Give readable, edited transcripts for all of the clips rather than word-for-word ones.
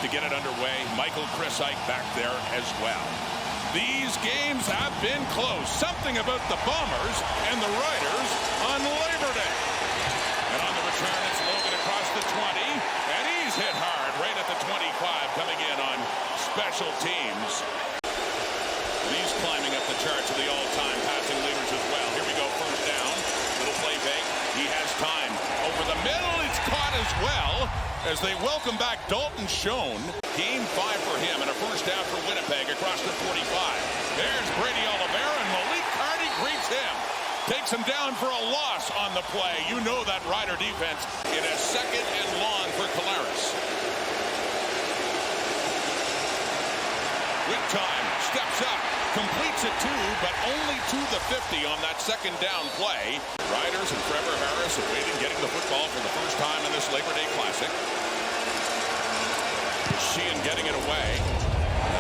to get it underway. Michael Chrisike back there as well. These games have been close. Something about the Bombers and the Riders on Labor Day. And on the return, it's Logan across the 20. And he's hit hard right at the 25 coming in on special teams. And he's climbing up the charts of the all-time passing leaders as well. Here we go, first down. Little play fake. He has time. Over the middle, it's caught as well as they welcome back Dalton Schoen. Game 5 for him and a first down for Winnipeg across the 45. There's Brady Oliveira and Malik Carney greets him. Takes him down for a loss on the play. You know that Rider defense in a second and long for Collaros. With time, steps up, completes it but only to the 50 on that second down play. Riders and Trevor Harris awaiting getting the football for the first time in this Labor Day Classic. Sheehan getting it away.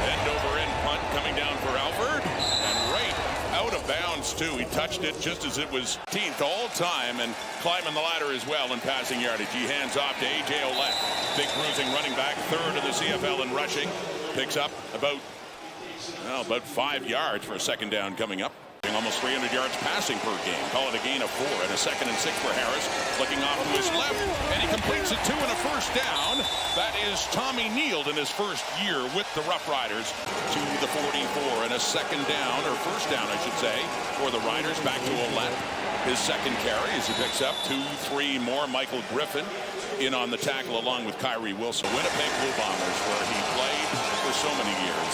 End over end punt coming down for Alford. And right out of bounds too. He touched it just as it was 10th all time and climbing the ladder as well in passing yardage. He hands off to A.J. Ouellette. Big bruising running back, third in the CFL in rushing. Picks up about 5 yards for a second down coming up. Almost 300 yards passing per game. Call it a gain of 4 and a 2nd and 6 for Harris. Looking off to his left, and he completes it 2 and a first down. That is Tommy Neild in his first year with the Roughriders to the 44 and a second down, or first down I should say, for the Riders. Back to Ouellette. His second carry as he picks up 2-3 more. Michael Griffin in on the tackle along with Kyrie Wilson. Winnipeg Blue Bombers, where he played for so many years.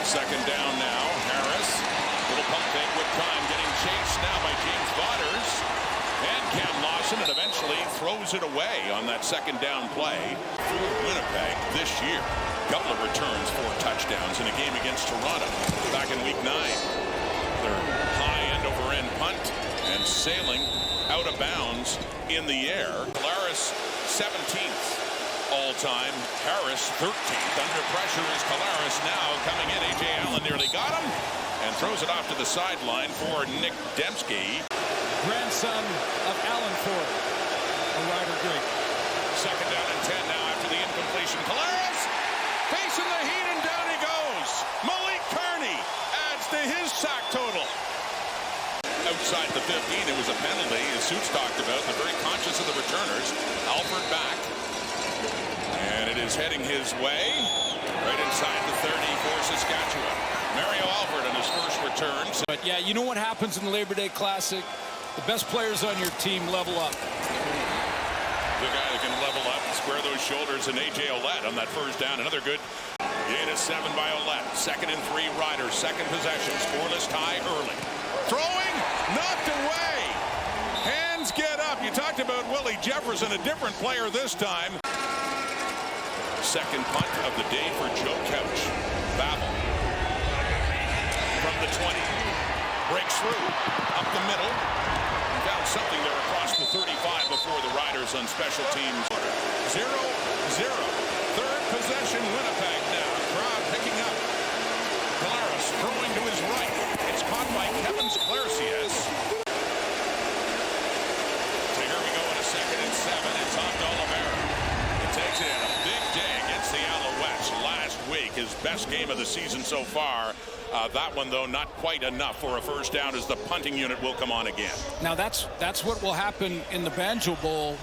Second down now. Harris. Little pump fake with time, getting chased now by James Vaughters. And Cam Lawson, and eventually throws it away on that second down play for Winnipeg this year. Couple of returns, 4 touchdowns in a game against Toronto back in week 9. Their high end over end punt and sailing out of bounds in the air. Collaros 17th all-time. Harris 13th. Under pressure is Collaros now coming in. A.J. Allen nearly got him and throws it off to the sideline for Nick Dembski. Grandson of Allen Ford, a Rider great. Second down and 10 now after the incompletion. Collaros facing the heat and down he goes. Malik Carney adds to his sack total. Outside the 15, it was a penalty, as Suits talked about. They're very conscious of the returners. Alford back. And it is heading his way. Right inside the 30 for Saskatchewan. Mario Alford on his first return. But yeah, you know what happens in the Labor Day Classic? The best players on your team level up. The guy that can level up and square those shoulders, and A.J. Ouellette on that first down. Another good gain of 7 by Ouellette. 2nd and 3 Riders. Second possession. Scoreless tie early. Throwing, knocked away. Hands get up. You talked about Willie Jefferson, a different player this time. Second punt of the day for Joe Couch. Babel from the 20. Breaks through. Up the middle. Found something there across the 35 before the Riders on special teams. 0-0. Third possession Winnipeg now. Crowd picking up. Collaros throwing to his right. It's caught by Kevin Sklarcias. So here we go in a 2nd and 7. It's off to Oliveira. It takes it in a big day against the Alouettes last week. His best game of the season so far. That one, though, not quite enough for a first down, as the punting unit will come on again. Now, that's what will happen in the Banjo Bowl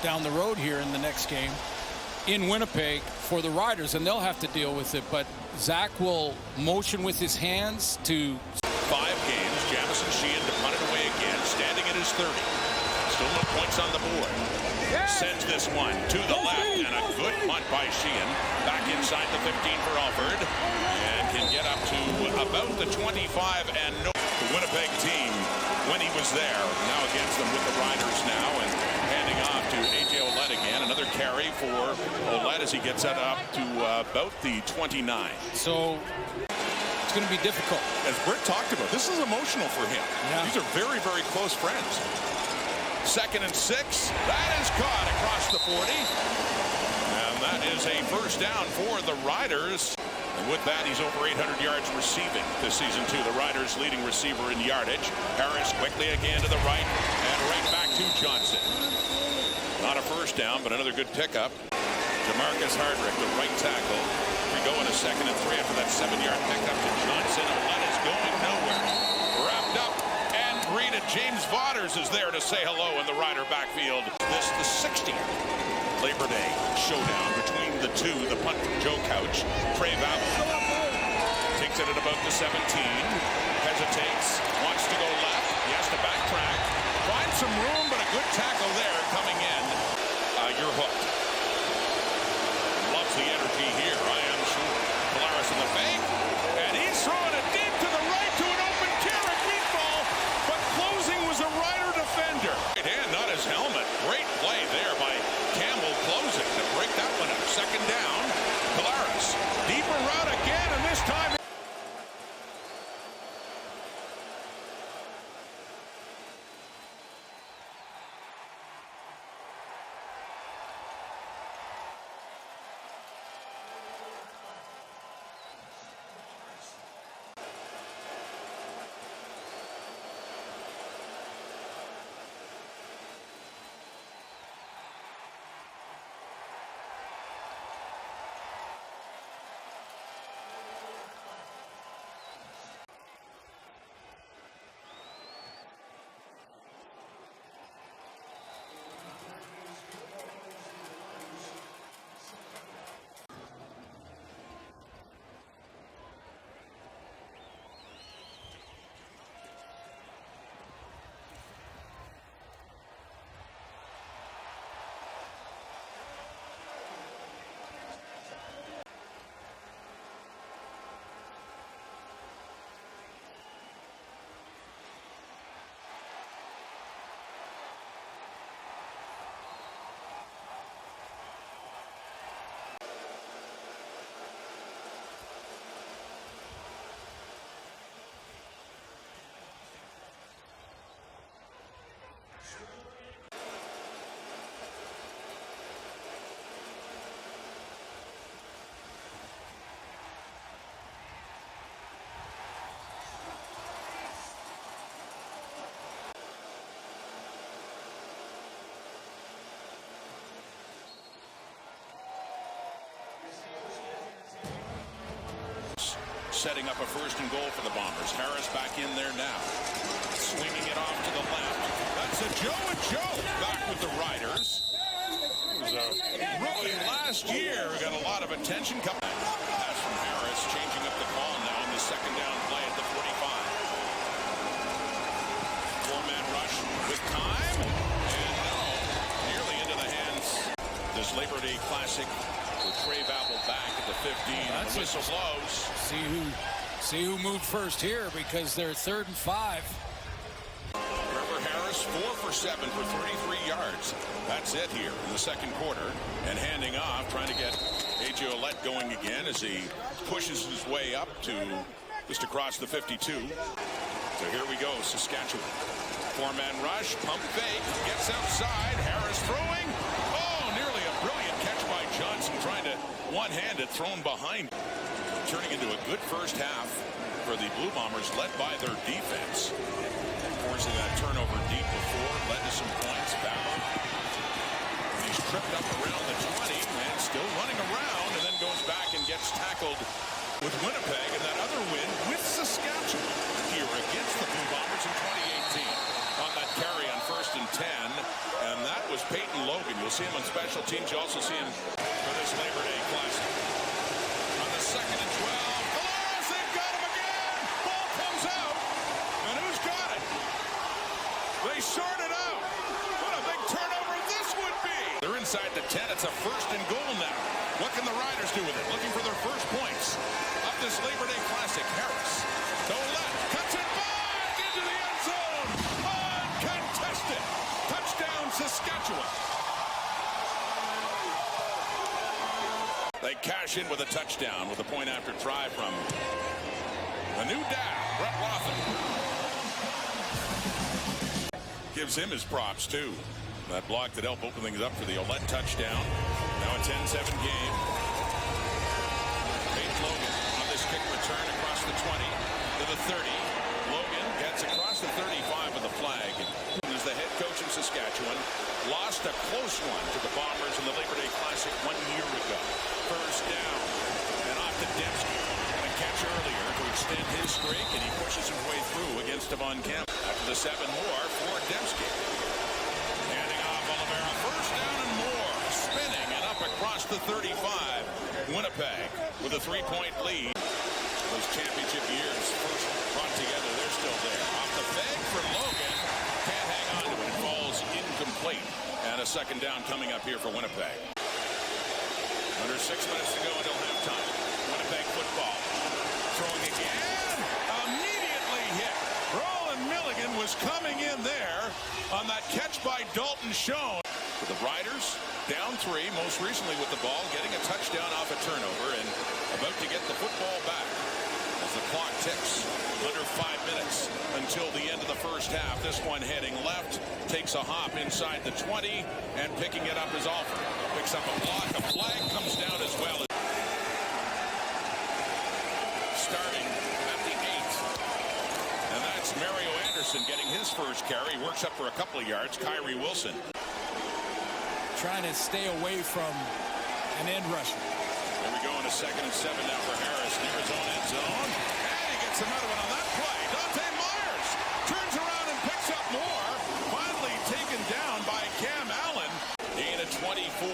down the road here in the next game in Winnipeg for the Riders, and they'll have to deal with it. But Zach will motion with his hands to 5 games. Jamison Sheehan to punt it away again, standing at his 30. Still no points on the board. Sends this one to the left, and a good punt by Sheehan. Back inside the 15 for Alford, and can get up to about the 25. And no, the Winnipeg team, when he was there, now against them with the Riders now, and handing off to A.J. Ouellette again. Another carry for Ouellette as he gets that up to about the 29. So it's going to be difficult. As Britt talked about, this is emotional for him. Yeah. These are very, very close friends. 2nd and 6. That is caught across the 40. And that is a first down for the Riders. And with that, he's over 800 yards receiving this season, too. The Riders' leading receiver in yardage. Harris quickly again to the right, and right back to Johnson. Not a first down, but another good pickup. Marcus Hardrick, the right tackle. We go in a 2nd and 3 after that 7-yard pickup to Johnson. Olet is going nowhere. Wrapped up and greeted. James Vaughters is there to say hello in the Rider backfield. This the 60th Labor Day showdown between the two. The punt from Joe Couch. Trey Babel takes it at about the 17. Hesitates. Wants to go left. He has to backtrack. Finds some room, but a good tackle there coming in. You're hooked. Loves the energy here, I am sure. Polaris in the fake. And he's throwing it deep to the right to an open Carrick meatball. But closing was a Rider defender. Right hand, not his helmet. Great play there by Campbell closing to break that one up. 2nd down. Polaris. Deeper route again, and this time. Setting up a 1st and goal for the Bombers. Harris back in there now. Swinging it off to the left. That's a Joe and Joe back with the Riders. He was a rookie last year. Got a lot of attention coming. Pass from Harris, changing up the call now in the 2nd down play at the 45. 4-man rush with time. And no, nearly into the hands. This Labor Day Classic with Trey Babel back at the 15. And the whistle blows. See who moved first here, because they're 3rd and 5. Trevor Harris 4 for 7 for 33 yards. That's it here in the 2nd quarter. And handing off, trying to get A.J. Olet going again as he pushes his way up to just across the 52. So here we go, Saskatchewan. 4-man rush, pump fake, gets outside. Harris throwing. Oh, nearly a brilliant catch by Johnson, trying to one-handed, thrown behind. Turning into a good first half for the Blue Bombers, led by their defense. Forcing that turnover deep before, led to some points back. He's tripped up around the 20 and still running around, and then goes back and gets tackled with Winnipeg, and that other win with Saskatchewan here against the Blue Bombers in 2018 on that carry on 1st and 10, and that was Peyton Logan. You'll see him on special teams. You also see him for this Labor Day Classic. On the 2nd and 12, Polaris, they've got him again. Ball comes out, and who's got it? They sort it out. What a big turnover this would be. They're inside the 10. It's a 1st and goal now. What can the Riders do with it? Looking for their first points of this Labor Day Classic. Harris to left, cuts it back into the end zone. Uncontested. Touchdown, Saskatchewan. They cash in with a touchdown with a point after try from the new dad, Brett Rothman. Gives him his props, too. That block that helped open things up for the Olet touchdown. Now a 10-7 game. Peyton Logan on this kick return across the 20 to the 30. Logan gets across the 35 with the flag. As the head coach of Saskatchewan, lost a close one to the Bombers in the Labor Day Classic 1 year ago. to Dembski. Got a catch earlier to extend his streak, and he pushes his way through against Devon Kemp. After the 7 more for Dembski. Handing off Oliveira. First down and more. Spinning and up across the 35. Winnipeg with a 3-point lead. Those championship years first brought together, they're still there. Off the fake for Logan. Can't hang on to it. It falls incomplete. And a second down coming up here for Winnipeg. Under 6 minutes to go until halftime. Winnipeg football. Throwing again. Immediately hit. Roland Milligan was coming in there on that catch by Dalton Schoen. The Riders down 3, most recently with the ball, getting a touchdown off a turnover and about to get the football back. As the clock ticks, under 5 minutes until the end of the first half. This one heading left, takes a hop inside the 20, and picking it up is Alford. Picks up a block, a flag comes down as well. Starting at the 8. And that's Mario Anderson getting his first carry. Works up for a couple of yards. Kyrie Wilson. Trying to stay away from an end rusher. There we go in a 2nd and 7 now for Harris near his own end zone. And he gets another one on that play. Dante Myers turns around and picks up more. Finally taken down by Cam Allen. Gain of 24.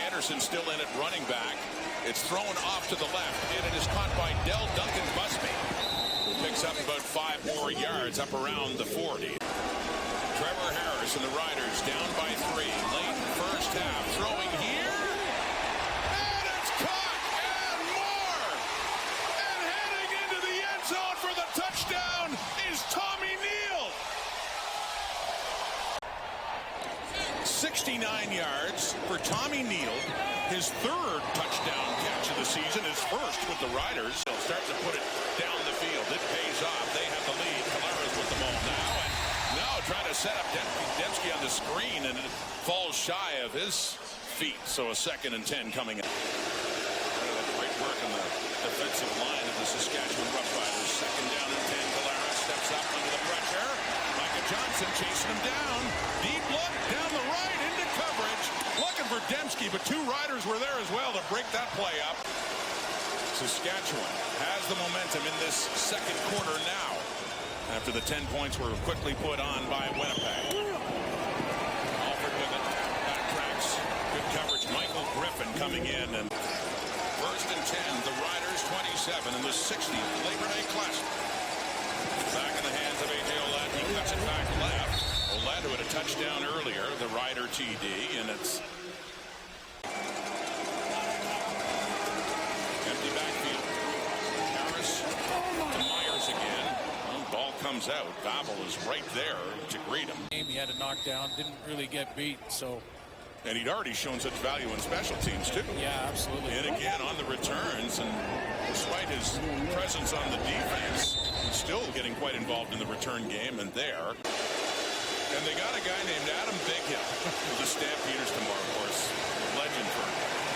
Anderson still in at running back. It's thrown off to the left, and it is caught by Del Duncan Busby, who picks up about 5 more yards up around the 40. Trevor Harris and the Riders down by 3. Late first half. Throwing here. And it's caught. And more. And heading into the end zone for the touchdown is Tommy Neal. 69 yards for Tommy Neal. His 3rd touchdown catch of the season. His first with the Riders. They'll start to put it down the field. It pays off. They have the lead. Calera's with the ball now. Now trying to set up Dembski on the screen, and it falls shy of his feet. So a 2nd and 10 coming up. Great work on the defensive line of the Saskatchewan Roughriders. 2nd down and 10. Calera steps up under the pressure. Micah Johnson chasing him down. Deep look down the right into coverage. Looking for Dembski, but 2 Riders were there as well to break that play up. Saskatchewan has the momentum in this 2nd quarter now, after the 10 points were quickly put on by Winnipeg. Alford with it. Backtracks. Good coverage. Michael Griffin coming in. And 1st and 10. The Riders 27 in the 60th Labor Day Classic. Back in the hands of A.J. Olad. He cuts it back left. Olad who had a touchdown earlier. The Rider TD. And it's empty backfield. Harris to Myers again. Ball comes out. Babel is right there to greet him. He had a knockdown, didn't really get beat, so. And he'd already shown such value in special teams, too. Yeah, absolutely. And again on the returns, and despite his presence on the defense, he's still getting quite involved in the return game, and there. And they got a guy named Adam Bighill with the Stampeders tomorrow, of course. Legend for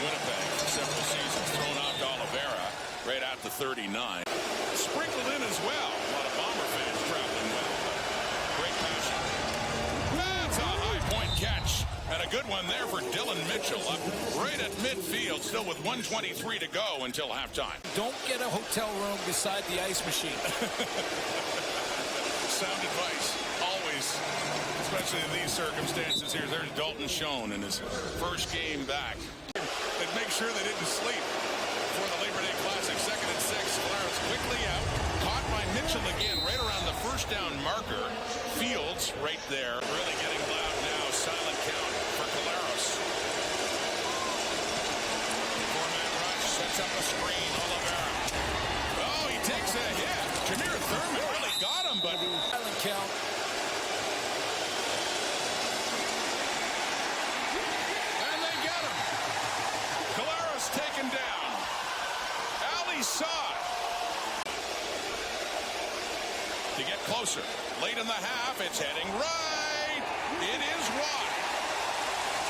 Winnipeg for several seasons. Thrown out to Oliveira right at the 39. Sprinkled in as well. A lot of Bomber fans traveling well. Great passion. That's a high point catch. And a good one there for Dylan Mitchell. Up right at midfield. Still with 1:23 to go until halftime. Don't get a hotel room beside the ice machine. Sound advice. Always. Especially in these circumstances here. There's Dalton Schoen in his first game back. And make sure they didn't sleep for the Labor Day Classic. 2nd and 6. Clarence quickly out. Caught by Mitchell again right around the first down marker. Fields right there. Really getting loud now. Silent count for Caleros. 4-man rush. Sets up a screen. Oliveira. Oh, he takes a hit. Jameer Thurman really got him, but Silent count. And they get him. Caleros taken down. Ali saw it. To get closer. Late in the half, it's heading right. It is wide.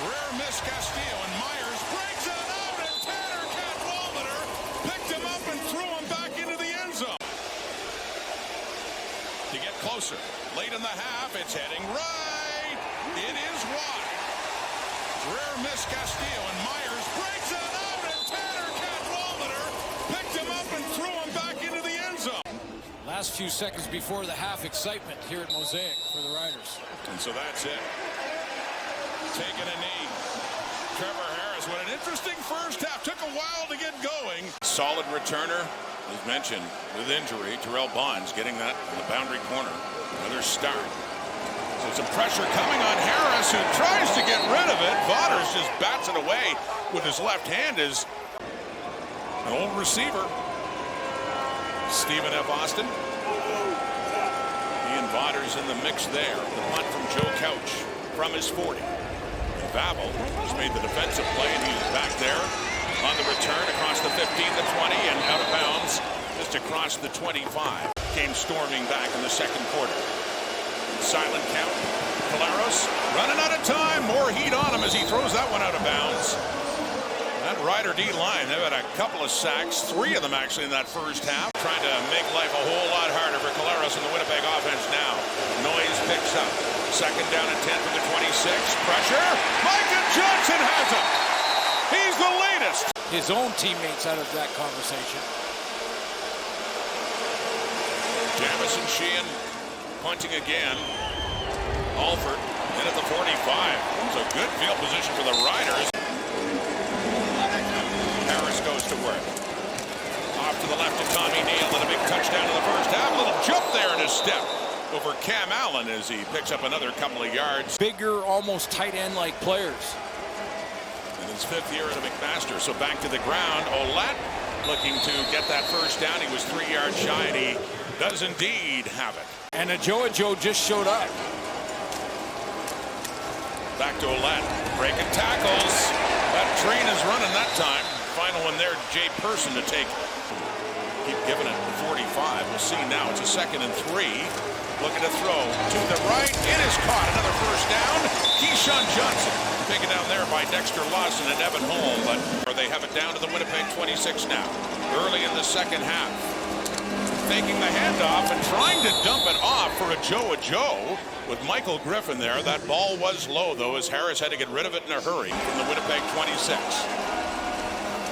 Rare miss Castillo, and Myers breaks it out, and Tanner Cadwalader picked him up and threw him back into the end zone. To get closer. Late in the half, it's heading right. It is wide. Rare miss Castillo, and Myers breaks it out, and Tanner Cadwalader picked him last few seconds before the half excitement here at Mosaic for the Riders. And so that's it. Taking a knee. Trevor Harris, what an interesting first half. Took a while to get going. Solid returner, as mentioned, with injury. Terrell Bonds getting that in the boundary corner. Another start. So some pressure coming on Harris, who tries to get rid of it. Vaughters just bats it away with his left hand. Is an old receiver. Stephen F. Austin. He and Vaughters in the mix there. The punt from Joe Couch from his 40. Babel has made the defensive play, and he's back there on the return across the 15, the 20, and out of bounds just across the 25. Came storming back in the second quarter. Silent count. Caleros running out of time. More heat on him as he throws that one out of bounds. That Rider D line, they've had a couple of sacks, 3 of them actually in that first half. Trying to make life a whole lot harder for Caleros and the Winnipeg offense now. Noise picks up. Second down and 10 from the 26. Pressure. Micah Johnson has him. He's the latest. His own teammates out of that conversation. Jamison Sheehan punting again. Alford in at the 45. It's a good field position for the Riders. Harris goes to work. Off to the left to Tommy Neal and a big touchdown in the first half. A little jump there in his step over Cam Allen as he picks up another couple of yards. Bigger, almost tight end-like players. In his 5th year at a McMaster. So back to the ground. Ouellette looking to get that first down. He was 3 yards shy, and he does indeed have it. And Joe just showed up. Back to Ouellette. Breaking tackles. That train is running that time. Final one there, Jay Person to take. Keep giving it 45. We'll see now. It's a 2nd and 3. Looking to throw to the right. It is caught. Another first down. Keyshawn Johnson taken down there by Dexter Lawson and Evan Holm. But they have it down to the Winnipeg 26 now. Early in the second half. Faking the handoff and trying to dump it off for a Joe with Michael Griffin there. That ball was low, though, as Harris had to get rid of it in a hurry from the Winnipeg 26.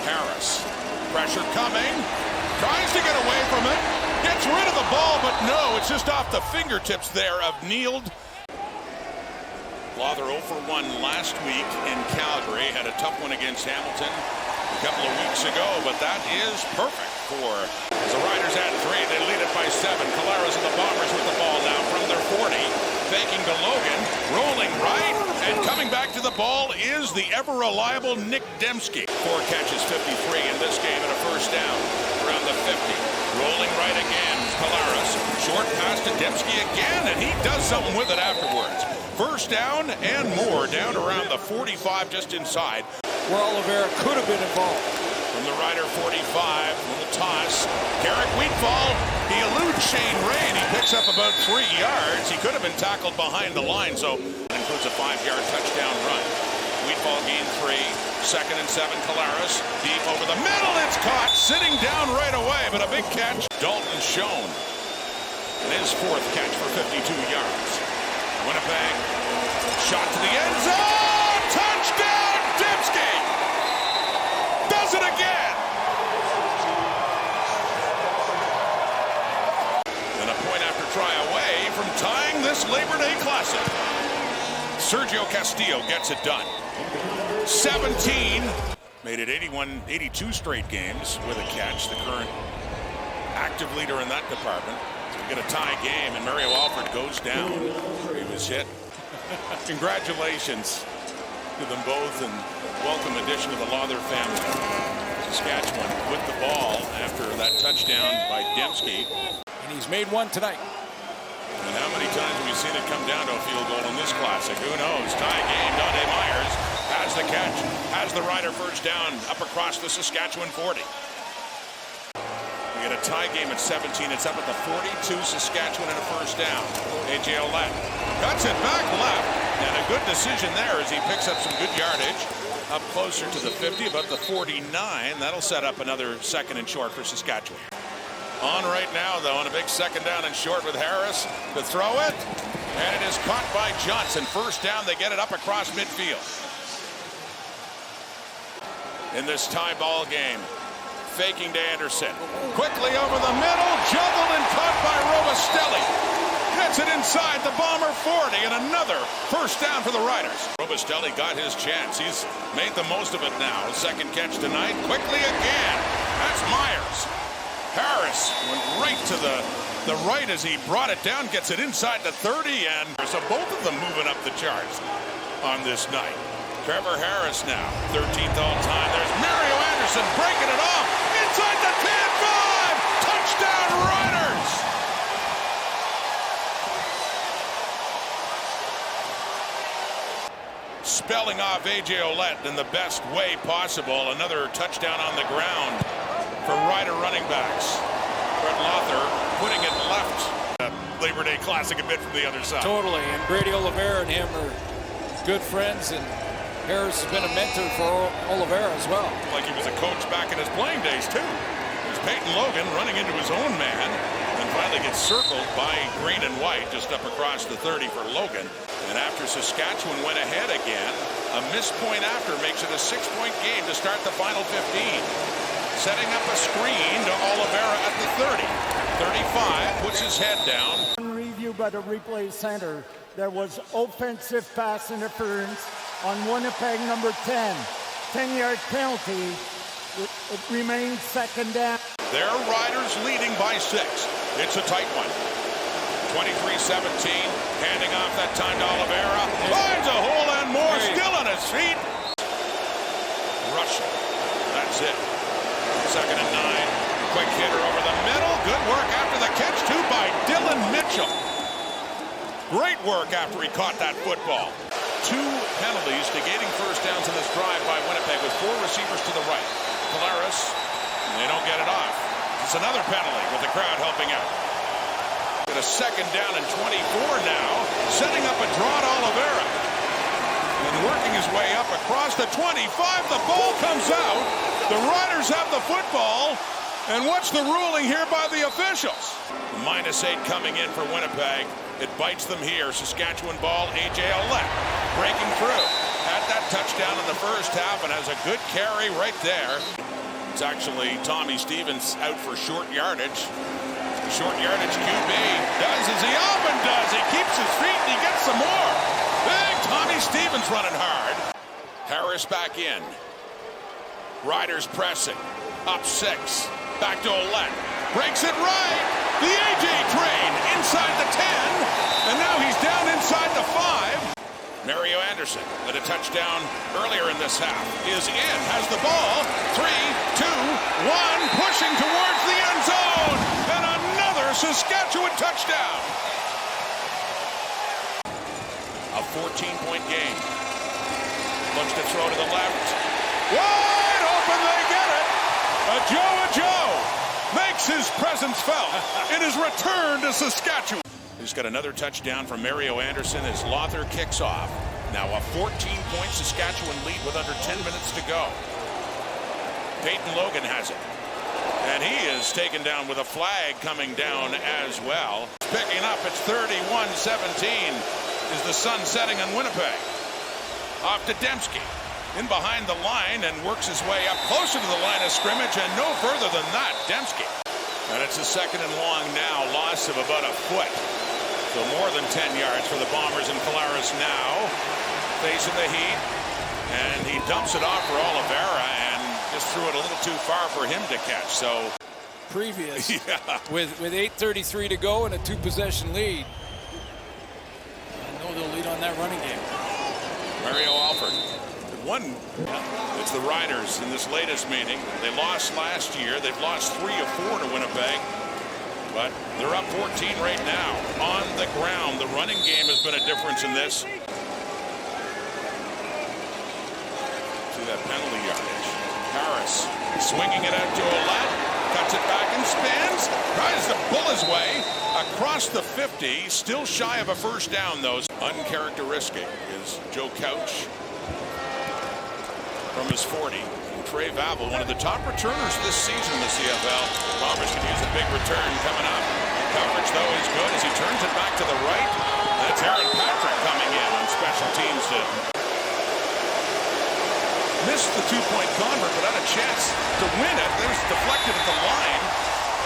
Harris. Pressure coming. Tries to get away from it. Gets rid of the ball, but no, it's just off the fingertips there of Neal. Lawther 0 for 1 last week in Calgary. Had a tough one against Hamilton a couple of weeks ago, but that is perfect for the Riders at 3. They lead it by 7. Caleros and the Bombers with the ball now from their 40. Faking to Logan, rolling right, and coming back to the ball is the ever-reliable Nick Dembski. 4 catches, 53 in this game, and a first down around the 50. Rolling right again, Caleros. Short pass to Dembski again, and he does something with it afterwards. First down and more, down around the 45, just inside. Where Oliveira could have been involved. From the Rider 45, little toss. Garrett Wheatfall, he eludes Shane Ray, and he picks up about 3 yards. He could have been tackled behind the line, so it includes a 5-yard touchdown run. Wheatfall gained 3. 2nd and 7, Caleros. Deep over the middle, it's caught. Sitting down right away, but a big catch. Dalton Schoen. And his 4th catch for 52 yards. Winnipeg, shot to the end zone. Touchdown, Dembski! Does it again! And a point after try away from tying this Labor Day Classic. Sergio Castillo gets it done. 17. Made it 82 straight games with a catch. The current active leader in that department. So we get a tie game, and Mario Alford goes down. He was hit. Congratulations to them both, and welcome addition to the Lawther family. Saskatchewan with the ball after that touchdown by Dembski. And he's made one tonight. And how many times have we seen it come down to a field goal in this classic? Who knows? Tie game. Dante Myers has the catch, has the Rider first down up across the Saskatchewan 40. We get a tie game at 17. It's up at the 42. Saskatchewan and a first down. A.J. Ouellette cuts it back left. And a good decision there as he picks up some good yardage. Up closer to the 50, about the 49. That'll set up another 2nd and short for Saskatchewan. On right now, though, on a big 2nd down and short with Harris to throw it. And it is caught by Johnson. First down, they get it up across midfield. In this tie ball game, faking to Anderson. Quickly over the middle, juggled and caught by Robustelli. Gets it inside the Bomber 40, and another first down for the Riders. Robustelli got his chance. He's made the most of it now. Second catch tonight. Quickly again. That's Myers. Harris went right to the right as he brought it down. Gets it inside the 30, and so both of them moving up the charts on this night. Trevor Harris now, 13th all time. There's Mario Anderson breaking it off. Inside the 10-5. Touchdown Riders. Spelling off A.J. Ouellette in the best way possible. Another touchdown on the ground for Rider running backs. Brett Lothar putting it left. Labor Day Classic a bit from the other side. Totally, and Brady Oliveira and him are good friends, and Harris has been a mentor for Oliveira as well. Like he was a coach back in his playing days, too. There's Peyton Logan running into his own man and finally gets circled by green and white just up across the 30 for Logan. And after Saskatchewan went ahead again, a missed point after makes it a 6-point game to start the final 15. Setting up a screen to Oliveira at the 30. 35, puts his head down. Review by the replay center. There was offensive pass interference on Winnipeg number 10. 10-yard penalty. It remains second down. Their Riders leading by 6. It's a tight one. 23-17, handing off that time to Oliveira. Finds a hole and more, still on his feet. Rushing. That's it. Second and 9. Quick hitter over the middle. Good work after the catch, too, by Dylan Mitchell. Great work after he caught that football. 2 penalties negating first downs in this drive by Winnipeg with 4 receivers to the right. Polaris, they don't get it off. It's another penalty with the crowd helping out. Got a second down and 24 now, setting up a draw to Oliveira. And working his way up across the 25, the ball comes out. The Riders have the football. And what's the ruling here by the officials? -8 coming in for Winnipeg. It bites them here. Saskatchewan ball, A.J. Ouellette breaking through. Had that touchdown in the first half and has a good carry right there. It's actually Tommy Stevens out for short yardage. Short yardage QB does as he often does. He keeps his feet and he gets some more. Big Tommy Stevens running hard. Harris back in. Riders pressing. Up 6. Back to Ouellette. Breaks it right. The A.J. train inside the 10. And now he's down inside the 5. Mario Anderson with a touchdown earlier in this half is in. Has the ball. 3, 2, 1. Pushing towards the end zone. And another Saskatchewan touchdown. A 14-point game. Looks to throw to the left. Wide open, they get it. A Joe makes his presence felt in his return to Saskatchewan. He's got another touchdown from Mario Anderson as Lothar kicks off. Now a 14-point Saskatchewan lead with under 10 minutes to go. Peyton Logan has it. And he is taken down with a flag coming down as well. Picking up, it's 31-17 is the sun setting on Winnipeg. Off to Dembski. In behind the line and works his way up closer to the line of scrimmage and no further than that, Dembski. And it's a second and long now, loss of about a foot. So more than 10 yards for the Bombers, and Polaris now facing the heat. And he dumps it off for Oliveira and just threw it a little too far for him to catch. So previous yeah. with 8:33 to go and a 2-possession lead. I know they'll lead on that running game. Mario Alford. It's the Riders in this latest meeting. They lost last year. They've lost 3 of 4 to Winnipeg. But they're up 14 right now. On the ground, the running game has been a difference in this. See that penalty yardage. Harris swinging it out to Ouellette. Cuts it back and spins. Tries to pull his way across the 50. Still shy of a first down, though. Uncharacteristic is Joe Couch from his 40. Trey Vavel, one of the top returners this season in the CFL. Bombers can use a big return coming up. Coverage, though, is good as he turns it back to the right. That's Aaron Patrick coming in on special teams to missed the two-point convert, but had a chance to win it. It was deflected at the line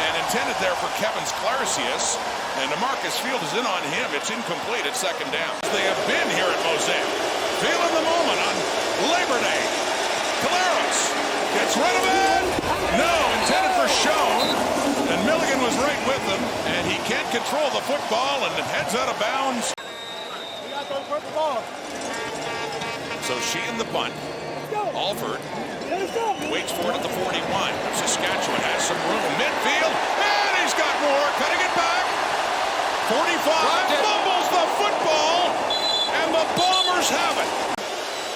and intended there for Kevin Sklarcius. And DeMarcus Field is in on him. It's incomplete at second down. They have been here at Mosaic. Feeling the moment on Labor Day. Caleros gets rid of it. No, intended for Schoen. And Milligan was right with him. And he can't control the football and it heads out of bounds. So she in the bunt. Alford waits for it at the 41. Saskatchewan has some room. Midfield. And he's got more. Cutting it back. 45. Fumbles the football. And the Bombers have it.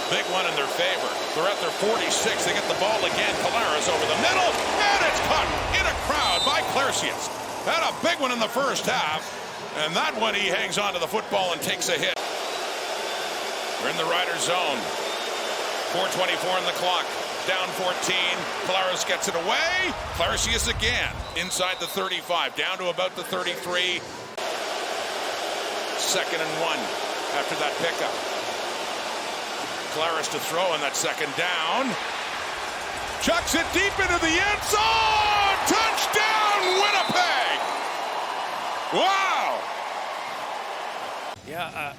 Big one in their favor. They're at their 46. They get the ball again. Caleros over the middle. And it's caught in a crowd by Sklarcius. Had a big one in the first half. And that one he hangs onto the football and takes a hit. We're in the Riders zone. 4:24 on the clock. Down 14. Caleros gets it away. Sklarcius again. Inside the 35. Down to about the 33. 2nd and 1 after that pickup. Caleros to throw on that second down. Chucks it deep into the end zone. Touchdown, Winnipeg! Wow! Yeah,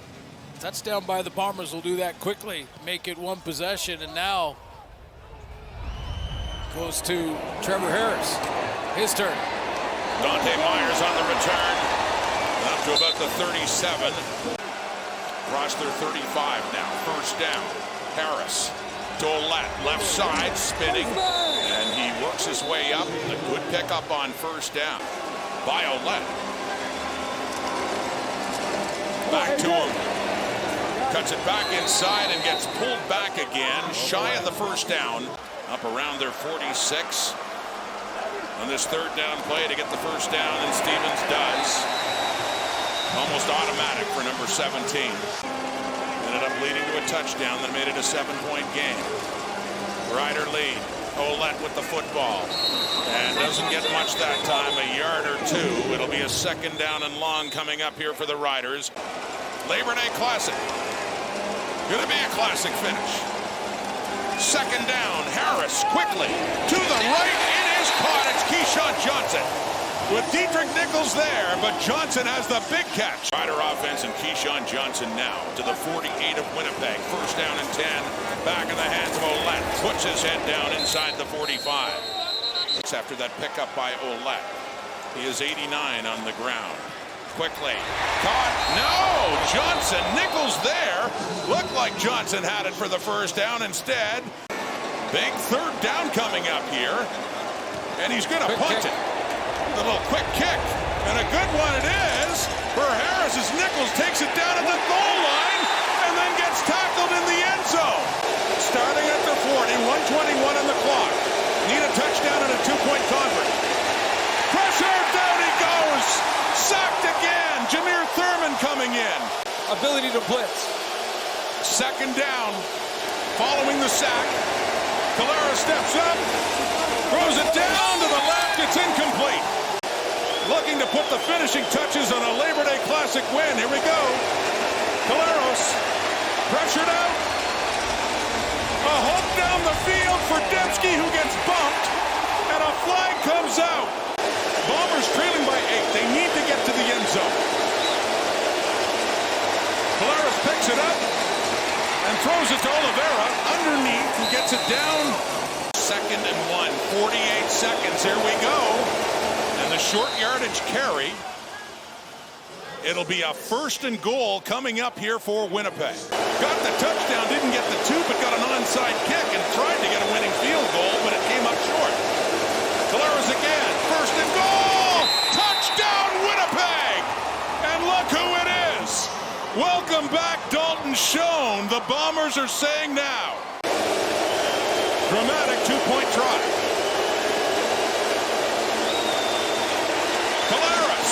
touchdown by the Bombers will do that quickly. Make it one possession, and now goes to Trevor Harris. His turn. Dante Myers on the return. Up to about the 37. Across their 35 now. First down. Harris. Dolet, left side, spinning. And he works his way up. A good pickup on first down by Olet. Back to him. Cuts it back inside and gets pulled back again. Shy of the first down. Up around their 46. On this third down play to get the first down, and Stevens does. Almost automatic for number 17. Ended up leading to a touchdown that made it a 7-point game. Rider lead. Olet with the football. And doesn't get much that time, a yard or two. It'll be a 2nd down and long coming up here for the Riders. Labor Day Classic. Gonna be a classic finish. 2nd down. Harris quickly to the right. It is caught. It's Keyshawn Johnson. With Dietrich Nichols there, but Johnson has the big catch. Rider offense and Keyshawn Johnson now to the 48 of Winnipeg. First down and 10. Back in the hands of Olet. Puts his head down inside the 45. After that pickup by Olet. He is 89 on the ground. Quickly. Caught. No! Johnson. Nichols there. Looked like Johnson had it for the first down instead. Big third down coming up here. And he's going to punt it. A little quick kick, and a good one it is for Harris as Nichols takes it down at the goal line and then gets tackled in the end zone. Starting at the 40, 1:21 on the clock. Need a touchdown and a 2-point convert. Pressure, down he goes. Sacked again. Jameer Thurman coming in. Ability to blitz. 2nd down. Following the sack. Caleros steps up. Throws it down to the left. It's incomplete. Looking to put the finishing touches on a Labor Day Classic win. Here we go. Caleros pressured out. A hook down the field for Dembski, who gets bumped. And a flag comes out. Bombers trailing by 8. They need to get to the end zone. Caleros picks it up and throws it to Oliveira underneath, who gets it down. 2nd and 1. 48 seconds. Here we go. And the short yardage carry. It'll be a 1st and goal coming up here for Winnipeg. Got the touchdown, didn't get the 2, but got an onside kick and tried to get a winning field goal, but it came up short. Caleros again. 1st and goal. Touchdown, Winnipeg. And look who it is. Welcome back, Dalton Schoen. The Bombers are saying now. Dramatic 2-point try. Caleros.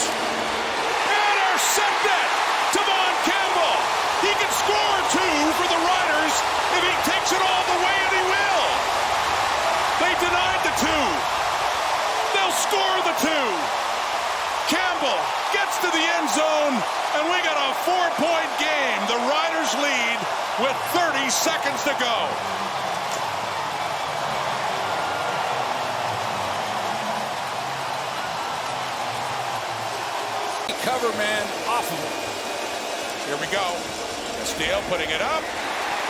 Intercepted. Devon Campbell. He can score 2 for the Riders if he takes it all the way, and he will. They denied the 2. They'll score the 2. Campbell gets to the end zone, and we got a 4-point game. The Riders lead with 30 seconds to go. Cover man off of it. Here we go. Steele putting it up.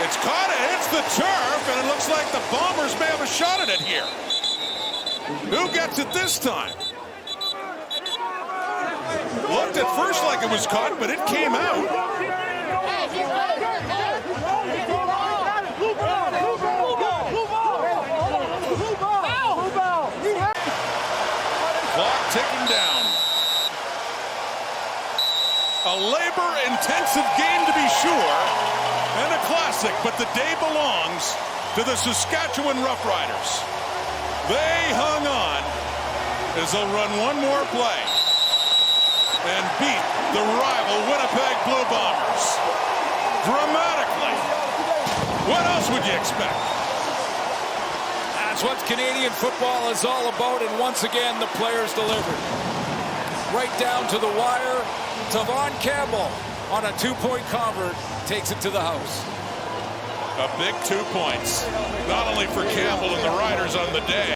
It's caught, it hits the turf, and it looks like the Bombers may have a shot at it here. Who gets it this time? Looked at first like it was caught, but it came out. Clock ticking down. A labor-intensive game to be sure, and a classic, but the day belongs to the Saskatchewan Roughriders. They hung on as they'll run one more play and beat the rival Winnipeg Blue Bombers dramatically. What else would you expect? That's what Canadian football is all about, and once again the players delivered. Right down to the wire. Tavon Campbell on a two-point convert takes it to the house. A big 2 points, not only for Campbell and the Riders on the day.